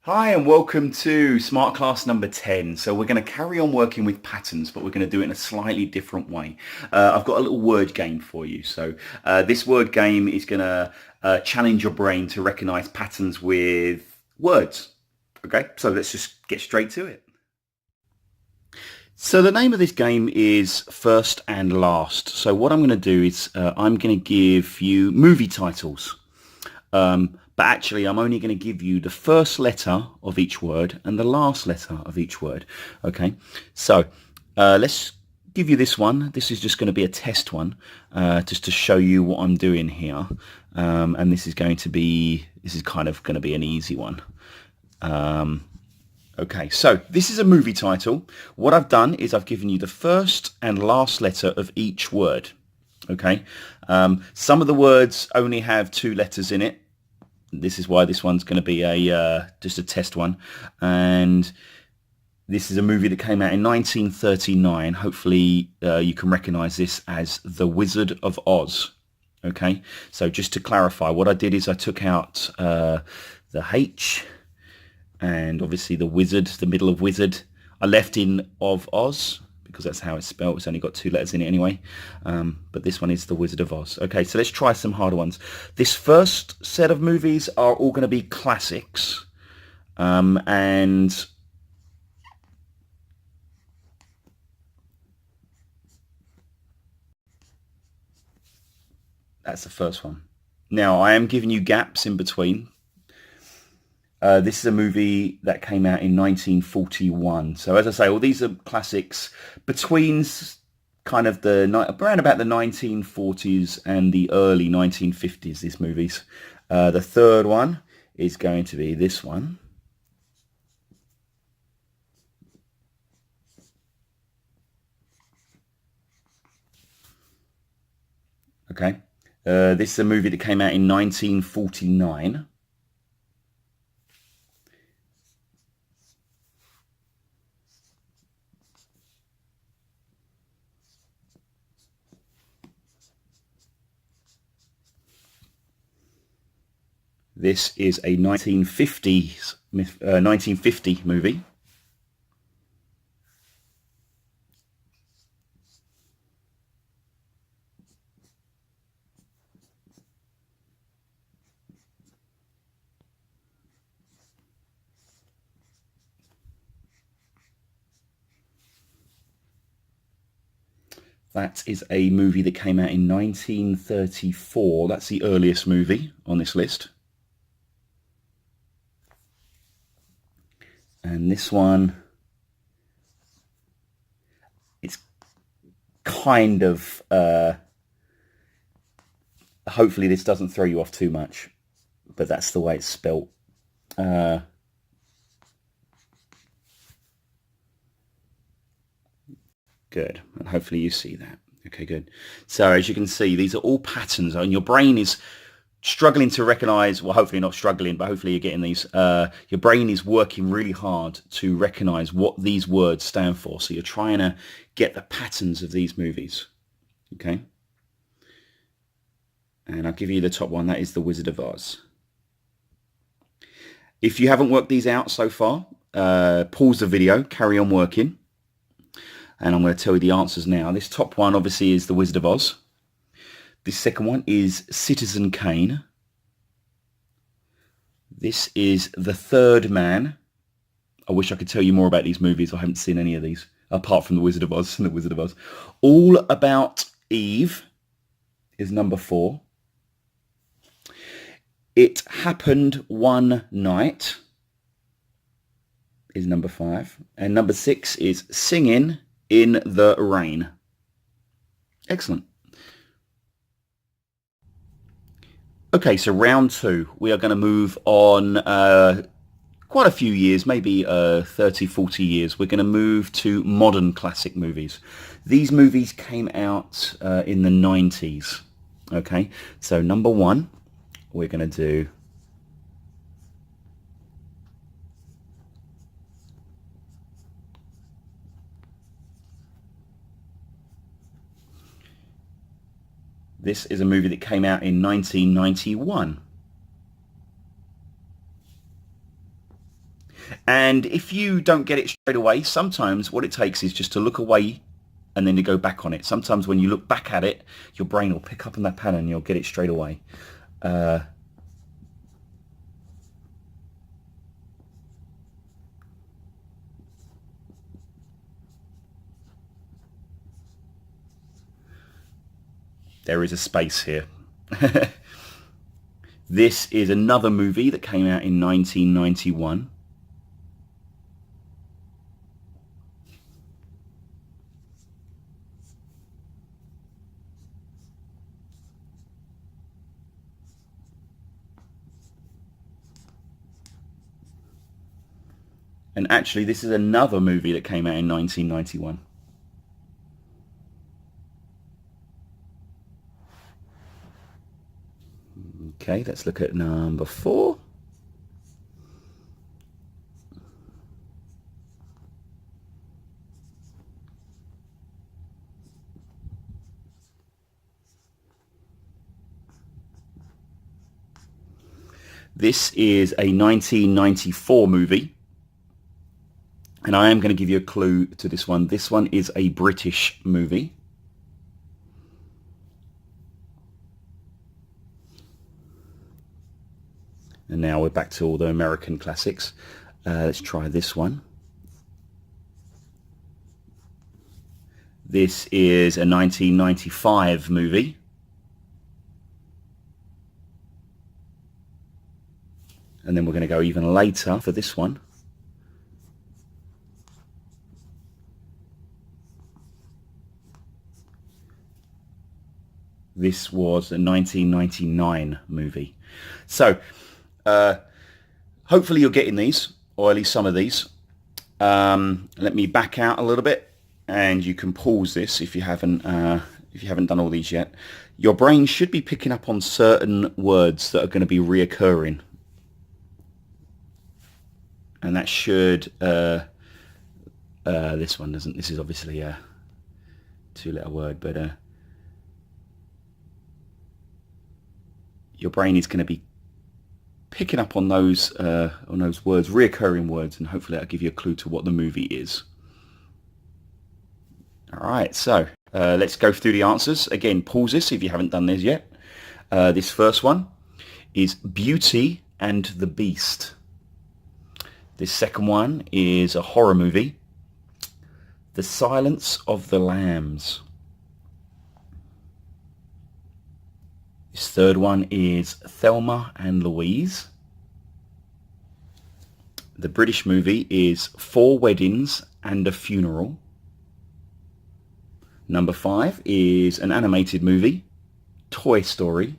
Hi and welcome to Smart Class number 10. So we're going to carry on working with patterns, but we're going to do it in a slightly different way. I've got a little word game for you. This word game is going to challenge your brain to recognize patterns with words. Okay, so let's just get straight to it. So the name of this game is First and Last. So what I'm going to do is I'm going to give you movie titles. But actually, I'm only going to give you the first letter of each word and the last letter of each word. Okay, so let's give you this one. This is just going to be a test one, just to show you what I'm doing here. And this is kind of going to be an easy one. Okay, so this is a movie title. What I've done is I've given you the first and last letter of each word. Okay, some of the words only have two letters in it. This is why this one's going to be just a test one. And this is a movie that came out in 1939. Hopefully you can recognize this as The Wizard of Oz. Okay, so just to clarify, what I did is I took out the H and obviously the wizard, the middle of wizard. I left in of Oz because that's how it's spelled. It's only got two letters in it anyway. But this one is The Wizard of Oz. Okay, so let's try some harder ones. This first set of movies are all going to be classics. And that's the first one. Now, I am giving you gaps in between. This is a movie that came out in 1941. So as I say, all these are classics between kind of around about the 1940s and the early 1950s, these movies. The third one is going to be this one. Okay. This is a movie that came out in 1949. This is a 1950 movie. That is a movie that came out in 1934. That's the earliest movie on this list. And this one, it's kind of, hopefully this doesn't throw you off too much, but that's the way it's spelt. Good, and hopefully you see that. Okay, good. So as you can see, these are all patterns, and your brain is struggling to recognize, well, hopefully not struggling, but hopefully you're getting these. Your brain is working really hard to recognize what these words stand for. So you're trying to get the patterns of these movies. Okay. And I'll give you the top one. That is The Wizard of Oz. If you haven't worked these out so far, pause the video, carry on working. And I'm going to tell you the answers now. This top one obviously is The Wizard of Oz. This second one is Citizen Kane. This is The Third Man. I wish I could tell you more about these movies. I haven't seen any of these, apart from The Wizard of Oz and The Wizard of Oz. All About Eve is number 4. It Happened One Night is number 5. And number 6 is Singing in the Rain. Excellent. Okay, so round 2, we are going to move on quite a few years, maybe 30, 40 years. We're going to move to modern classic movies. These movies came out in the 90s. Okay, so number 1, we're going to do this is a movie that came out in 1991. And if you don't get it straight away, sometimes what it takes is just to look away and then to go back on it. Sometimes when you look back at it, your brain will pick up on that pattern and you'll get it straight away. There is a space here. This is another movie that came out in 1991. And actually, this is another movie that came out in 1991. Okay, let's look at number 4. This is a 1994 movie. And I am going to give you a clue to this one. This one is a British movie. And now we're back to all the American classics. Let's try this one. This is a 1995 movie. And then we're going to go even later for this one. This was a 1999 movie. So, hopefully you're getting these, or at least some of these. Let me back out a little bit, and you can pause this if you haven't done all these yet. Your brain should be picking up on certain words that are going to be reoccurring, and that should. This one doesn't. This is obviously a 2-letter word, but your brain is going to be picking up on those words, reoccurring words, and hopefully that'll give you a clue to what the movie is. All right, so let's go through the answers. Again, pause this if you haven't done this yet. This first one is Beauty and the Beast. This second one is a horror movie, The Silence of the Lambs. This third one is Thelma and Louise. The British movie is 4 Weddings and a Funeral. Number 5 is an animated movie, Toy Story.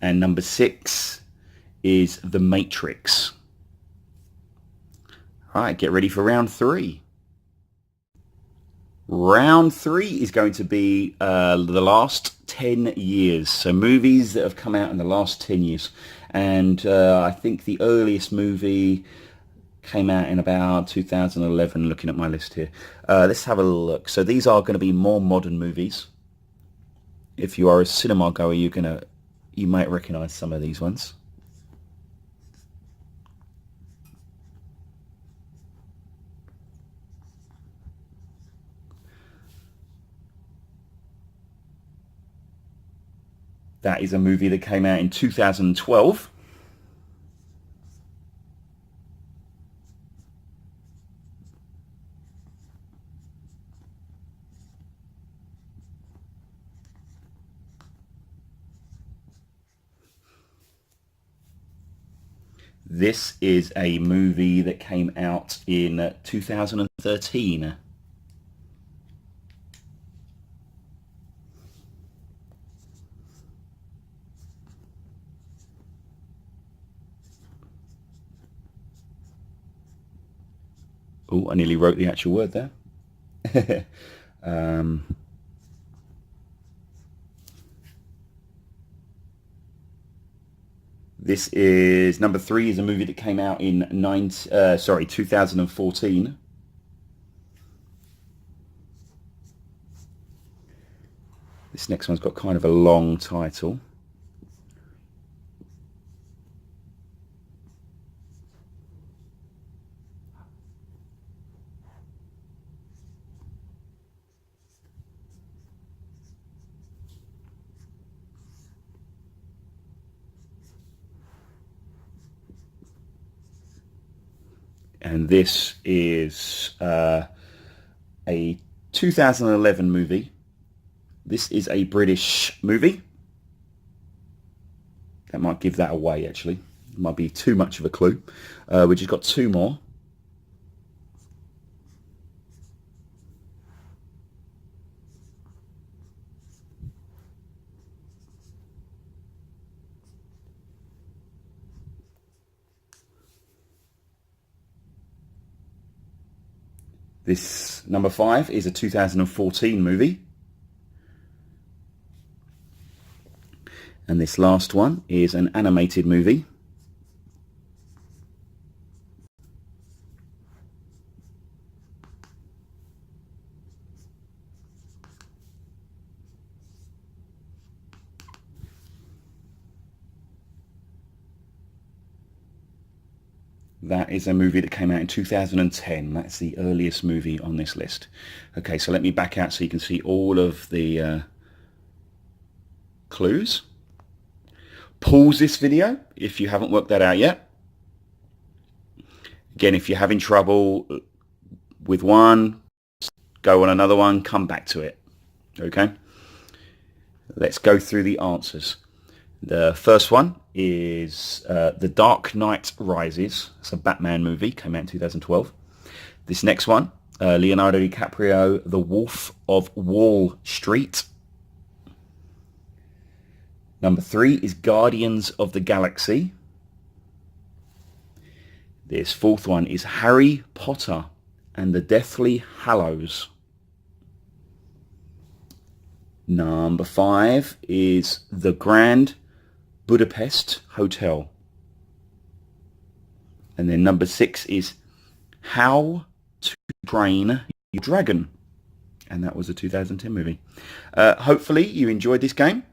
And number 6 is The Matrix. All right, get ready for round 3. Round 3 is going to be the last 10 years. So movies that have come out in the last 10 years. And I think the earliest movie came out in about 2011, looking at my list here. Let's have a look. So these are going to be more modern movies. If you are a cinema goer, you might recognize some of these ones. That is a movie that came out in 2012. This is a movie that came out in 2013. Oh, I nearly wrote the actual word there. This is number 3 is a movie that came out in 2014. This next one's got kind of a long title. And this is a 2011 movie. This is a British movie. That might give that away, actually. It might be too much of a clue. We just got two more. This number 5 is a 2014 movie. And this last one is an animated movie. That is a movie that came out in 2010. That's the earliest movie on this list. Okay, so let me back out so you can see all of the clues. Pause this video if you haven't worked that out yet. Again, if you're having trouble with one, go on another one, come back to it. Okay? Let's go through the answers. The first one is The Dark Knight Rises. It's a Batman movie, came out in 2012. This next one, Leonardo DiCaprio, The Wolf of Wall Street. Number 3 is Guardians of the Galaxy. This fourth one is Harry Potter and the Deathly Hallows. Number 5 is The Grand Budapest Hotel. And then number 6 is How to Train Your Dragon. And that was a 2010 movie. Hopefully you enjoyed this game.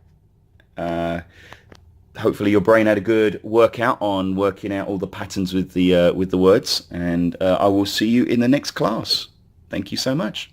Hopefully your brain had a good workout on working out all the patterns with the words. And I will see you in the next class. Thank you so much.